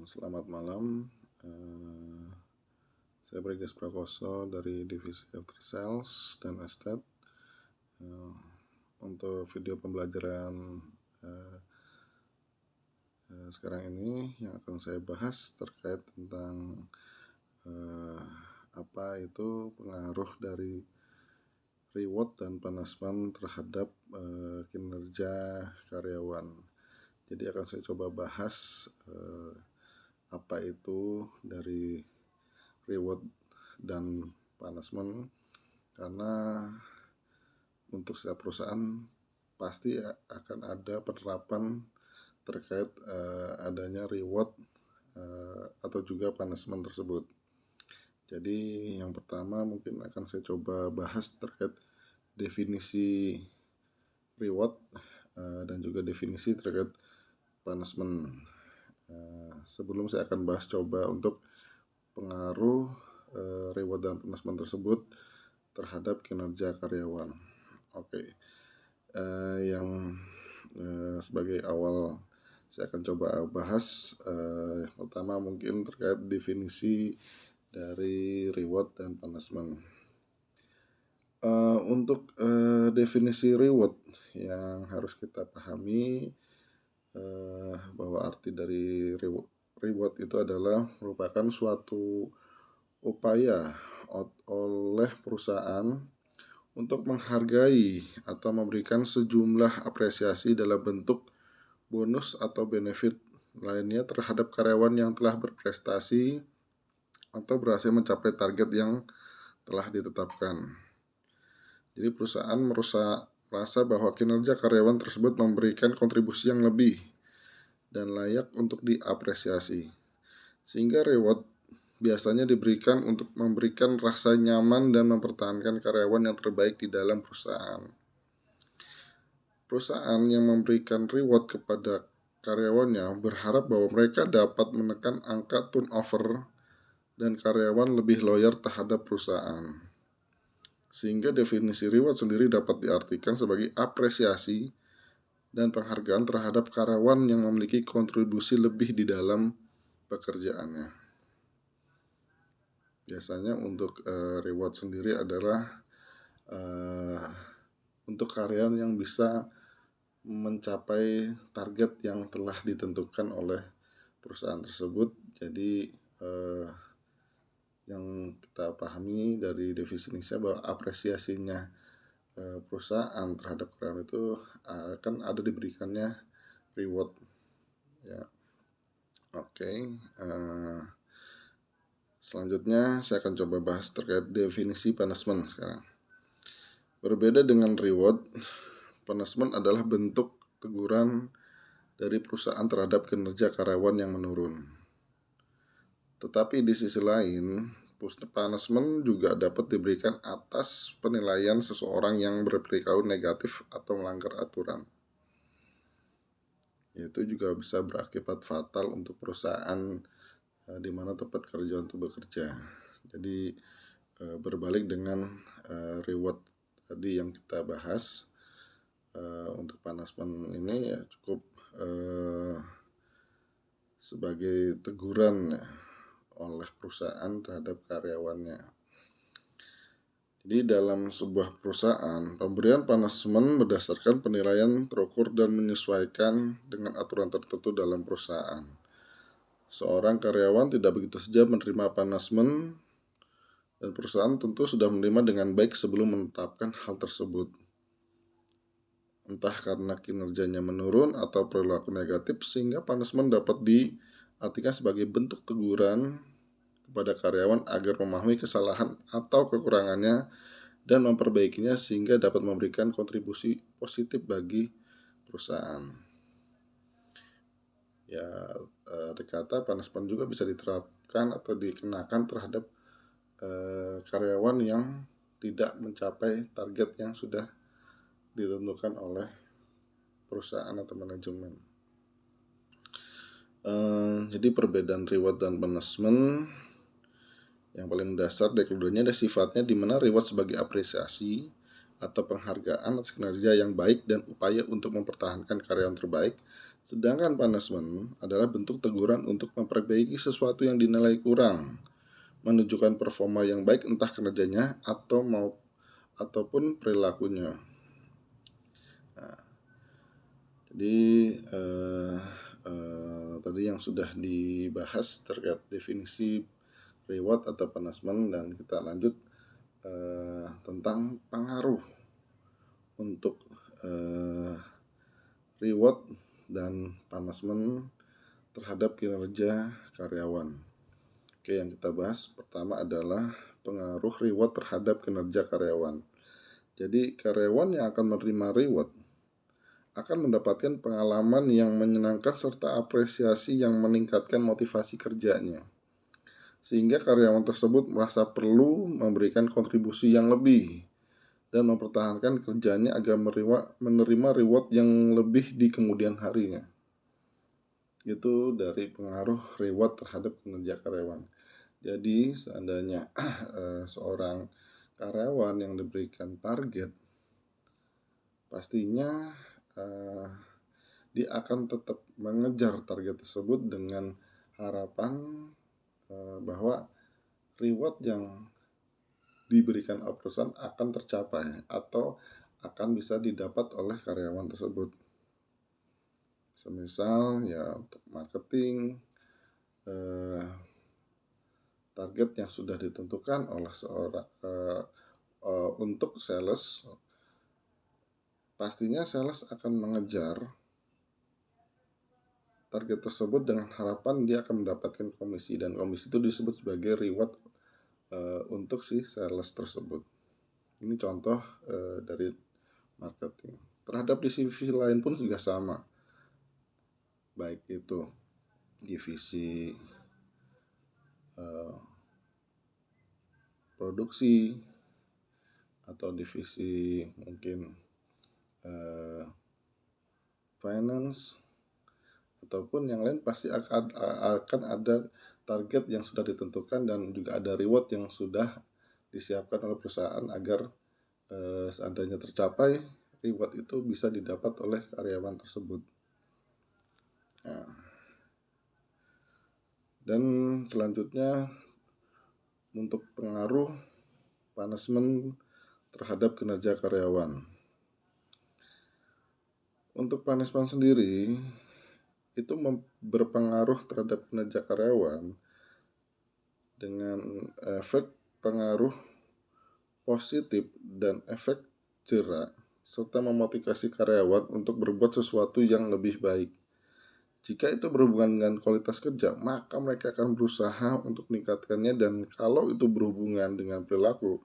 Selamat malam. Eh, saya Brigas Prakoso dari Divisi After Sales dan Estate. Untuk video pembelajaran sekarang ini yang akan saya bahas terkait tentang apa itu pengaruh dari reward dan punishment terhadap kinerja karyawan. Jadi akan saya coba bahas apa itu dari reward dan punishment, karena untuk setiap perusahaan pasti akan ada penerapan terkait adanya reward atau juga punishment tersebut. Jadi yang pertama mungkin akan saya coba bahas terkait definisi reward dan juga definisi terkait punishment. Sebelum saya akan bahas coba untuk pengaruh reward dan punishment tersebut terhadap kinerja karyawan. Oke. Yang sebagai awal saya akan coba bahas yang pertama mungkin terkait definisi dari reward dan punishment. Untuk definisi reward yang harus kita pahami bahwa arti dari reward itu adalah merupakan suatu upaya oleh perusahaan untuk menghargai atau memberikan sejumlah apresiasi dalam bentuk bonus atau benefit lainnya terhadap karyawan yang telah berprestasi atau berhasil mencapai target yang telah ditetapkan. Jadi perusahaan merasa bahwa kinerja karyawan tersebut memberikan kontribusi yang lebih dan layak untuk diapresiasi. Sehingga reward biasanya diberikan untuk memberikan rasa nyaman dan mempertahankan karyawan yang terbaik di dalam perusahaan. Perusahaan yang memberikan reward kepada karyawannya berharap bahwa mereka dapat menekan angka turnover dan karyawan lebih loyal terhadap perusahaan. Sehingga definisi reward sendiri dapat diartikan sebagai apresiasi dan penghargaan terhadap karyawan yang memiliki kontribusi lebih di dalam pekerjaannya. Biasanya untuk reward sendiri adalah untuk karyawan yang bisa mencapai target yang telah ditentukan oleh perusahaan tersebut. Jadi yang kita pahami dari definisinya bahwa apresiasinya perusahaan terhadap karyawan itu akan ada diberikannya reward. Ya, oke. Selanjutnya saya akan coba bahas terkait definisi punishment sekarang. Berbeda dengan reward, punishment adalah bentuk teguran dari perusahaan terhadap kinerja karyawan yang menurun. Tetapi di sisi lain, punishment juga dapat diberikan atas penilaian seseorang yang berperilaku negatif atau melanggar aturan. Itu juga bisa berakibat fatal untuk perusahaan di mana tempat karyawan itu bekerja. Jadi berbalik dengan reward tadi yang kita bahas, untuk punishment ini ya cukup sebagai teguran oleh perusahaan terhadap karyawannya. Jadi dalam sebuah perusahaan, pemberian punishment berdasarkan penilaian terukur dan menyesuaikan dengan aturan tertentu dalam perusahaan. Seorang karyawan tidak begitu saja menerima punishment, dan perusahaan tentu sudah menerima dengan baik sebelum menetapkan hal tersebut. Entah karena kinerjanya menurun atau perilaku negatif, sehingga punishment dapat diartikan sebagai bentuk teguran kepada karyawan agar memahami kesalahan atau kekurangannya dan memperbaikinya sehingga dapat memberikan kontribusi positif bagi perusahaan. Ya, terkata punishment juga bisa diterapkan atau dikenakan terhadap karyawan yang tidak mencapai target yang sudah ditentukan oleh perusahaan atau manajemen. Jadi perbedaan reward dan punishment yang paling dasar dari keduanya ada sifatnya di mana reward sebagai apresiasi atau penghargaan atas kinerja yang baik dan upaya untuk mempertahankan karyawan terbaik, Sedangkan punishment adalah bentuk teguran untuk memperbaiki sesuatu yang dinilai kurang, menunjukkan performa yang baik entah kinerjanya ataupun perilakunya. Nah, jadi tadi yang sudah dibahas terkait definisi reward atau punishment, dan kita lanjut tentang pengaruh untuk reward dan punishment terhadap kinerja karyawan. Oke, yang kita bahas pertama adalah pengaruh reward terhadap kinerja karyawan. Jadi karyawan yang akan menerima reward akan mendapatkan pengalaman yang menyenangkan serta apresiasi yang meningkatkan motivasi kerjanya, sehingga karyawan tersebut merasa perlu memberikan kontribusi yang lebih dan mempertahankan kerjanya agar menerima reward yang lebih di kemudian harinya. Itu dari pengaruh reward terhadap kinerja karyawan. Jadi seandainya seorang karyawan yang diberikan target, pastinya dia akan tetap mengejar target tersebut dengan harapan bahwa reward yang diberikan perusahaan akan tercapai atau akan bisa didapat oleh karyawan tersebut. Semisal ya untuk marketing, target yang sudah ditentukan oleh seorang untuk sales, pastinya sales akan mengejar target tersebut dengan harapan dia akan mendapatkan komisi, dan komisi itu disebut sebagai reward untuk si sales tersebut. Ini contoh dari marketing. Terhadap divisi lain pun juga sama, baik itu divisi produksi atau divisi mungkin finance ataupun yang lain, pasti akan ada target yang sudah ditentukan dan juga ada reward yang sudah disiapkan oleh perusahaan agar seandainya tercapai, reward itu bisa didapat oleh karyawan tersebut. Nah, dan selanjutnya untuk pengaruh punishment terhadap kinerja karyawan. Untuk punishment sendiri itu berpengaruh terhadap kinerja karyawan dengan efek pengaruh positif dan efek jerak, serta memotivasi karyawan untuk berbuat sesuatu yang lebih baik. Jika itu berhubungan dengan kualitas kerja, maka mereka akan berusaha untuk meningkatkannya, dan kalau itu berhubungan dengan perilaku,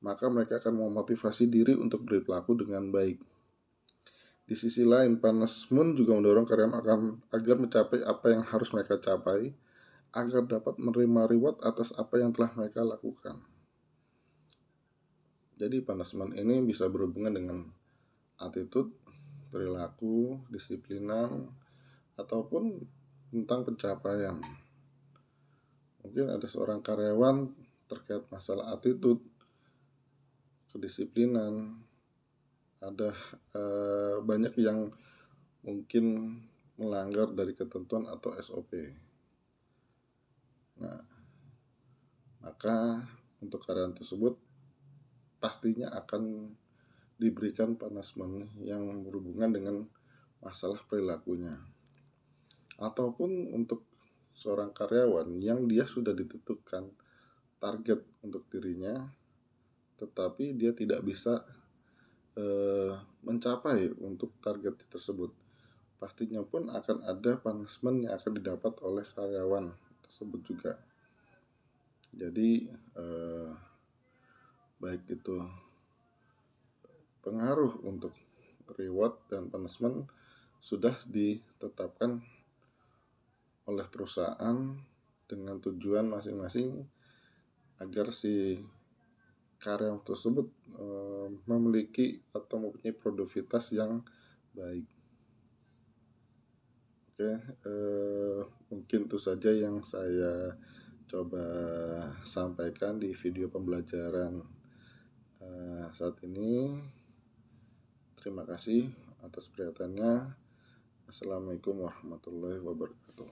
maka mereka akan memotivasi diri untuk berperilaku dengan baik. Di sisi lain, punishment juga mendorong karyawan agar mencapai apa yang harus mereka capai, agar dapat menerima reward atas apa yang telah mereka lakukan. Jadi punishment ini bisa berhubungan dengan attitude, perilaku, disiplinan, ataupun tentang pencapaian. Mungkin ada seorang karyawan terkait masalah attitude, kedisiplinan, ada banyak yang mungkin melanggar dari ketentuan atau SOP. Nah, maka untuk karyawan tersebut pastinya akan diberikan punishment yang berhubungan dengan masalah perilakunya. Ataupun untuk seorang karyawan yang dia sudah ditentukan target untuk dirinya, tetapi dia tidak bisa mencapai untuk target tersebut, pastinya pun akan ada punishment yang akan didapat oleh karyawan tersebut juga. Jadi baik itu pengaruh untuk reward dan punishment sudah ditetapkan oleh perusahaan dengan tujuan masing-masing agar si karyawan tersebut memiliki atau mempunyai produktivitas yang baik. Oke, mungkin itu saja yang saya coba sampaikan di video pembelajaran saat ini. Terima kasih atas perhatiannya. Assalamualaikum warahmatullahi wabarakatuh.